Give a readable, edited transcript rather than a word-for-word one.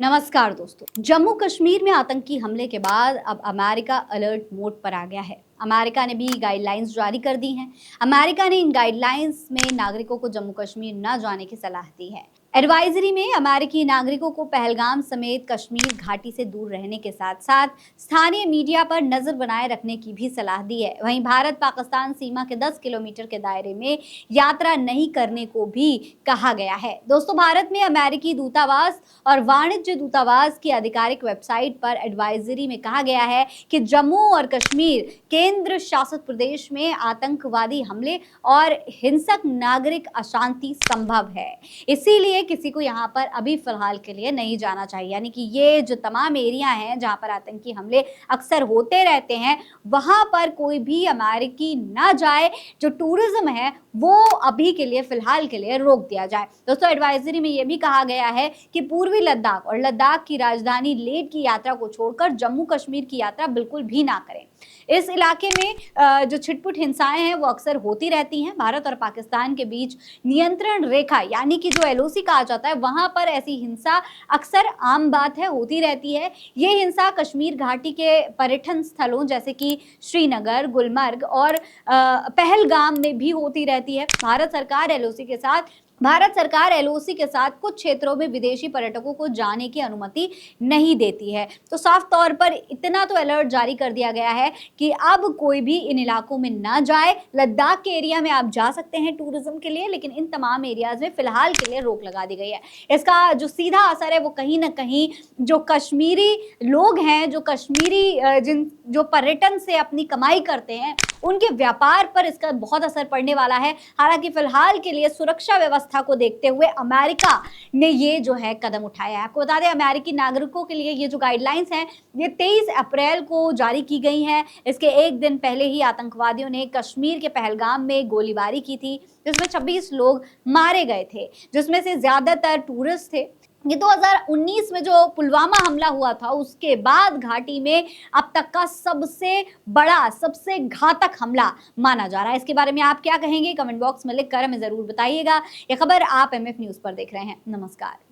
नमस्कार दोस्तों। जम्मू कश्मीर में आतंकी हमले के बाद अब अमेरिका अलर्ट मोड पर आ गया है। अमेरिका ने भी गाइडलाइंस जारी कर दी हैं। अमेरिका ने इन गाइडलाइंस में नागरिकों को जम्मू कश्मीर न जाने की सलाह दी है। एडवाइजरी में अमेरिकी नागरिकों को पहलगाम समेत कश्मीर घाटी से दूर रहने के साथ साथ स्थानीय मीडिया पर नजर बनाए रखने की भी सलाह दी है। वहीं भारत पाकिस्तान सीमा के 10 किलोमीटर के दायरे में यात्रा नहीं करने को भी कहा गया है। दोस्तों, भारत में अमेरिकी दूतावास और वाणिज्य दूतावास की आधिकारिक वेबसाइट पर एडवाइजरी में कहा गया है कि जम्मू और कश्मीर केंद्र शासित प्रदेश में आतंकवादी हमले और हिंसक नागरिक अशांति संभव है, इसीलिए किसी को यहाँ पर अभी फिलहाल के लिए नहीं जाना चाहिए। यानी कि ये जो तमाम एरिया हैं जहाँ पर आतंकी हमले अक्सर होते रहते हैं, वहां पर कोई भी अमेरिकी ना जाए। जो टूरिज्म है वो अभी के लिए फिलहाल के लिए रोक दिया जाए। दोस्तों, एडवाइजरी में यह भी कहा गया है कि पूर्वी लद्दाख और लद्दाख की राजधानी लेह की यात्रा को छोड़कर जम्मू कश्मीर की यात्रा बिल्कुल भी ना करें। इस इलाके में जो छिटपुट हिंसाएं हैं वो अक्सर होती रहती हैं। भारत और पाकिस्तान के बीच नियंत्रण रेखा यानी कि जो एलओसी कहा जाता है, वहां पर ऐसी हिंसा अक्सर आम बात है, होती रहती है। ये हिंसा कश्मीर घाटी के पर्यटन स्थलों जैसे कि श्रीनगर, गुलमर्ग और पहलगाम में भी होती रहती है। भारत सरकार एलओसी के साथ कुछ क्षेत्रों में विदेशी पर्यटकों को जाने की अनुमति नहीं देती है। तो साफ तौर पर इतना तो अलर्ट जारी कर दिया गया है कि अब कोई भी इन इलाकों में ना जाए। लद्दाख के एरिया में आप जा सकते हैं टूरिज्म के लिए, लेकिन इन तमाम एरियाज में फिलहाल के लिए रोक लगा दी गई है। इसका जो सीधा असर है वो कहीं ना कहीं जो कश्मीरी लोग हैं, जो पर्यटन से अपनी कमाई करते हैं, उनके व्यापार पर इसका बहुत असर पड़ने वाला है। हालांकि फिलहाल के लिए सुरक्षा व्यवस्था को देखते हुए अमेरिका ने ये जो है कदम उठाया है। आपको बता दें, अमेरिकी नागरिकों के लिए ये जो गाइडलाइंस हैं ये 23 अप्रैल को जारी की गई हैं। इसके एक दिन पहले ही आतंकवादियों ने कश्मीर के पहलगाम में गोलीबारी की थी, जिसमें 26 लोग मारे गए थे, जिसमें से ज्यादातर टूरिस्ट थे। ये 2019 में जो पुलवामा हमला हुआ था उसके बाद घाटी में अब तक का सबसे बड़ा, सबसे घातक हमला माना जा रहा है। इसके बारे में आप क्या कहेंगे? कमेंट बॉक्स में लिखकर हमें जरूर बताइएगा। यह खबर आप एमएफ न्यूज पर देख रहे हैं। नमस्कार।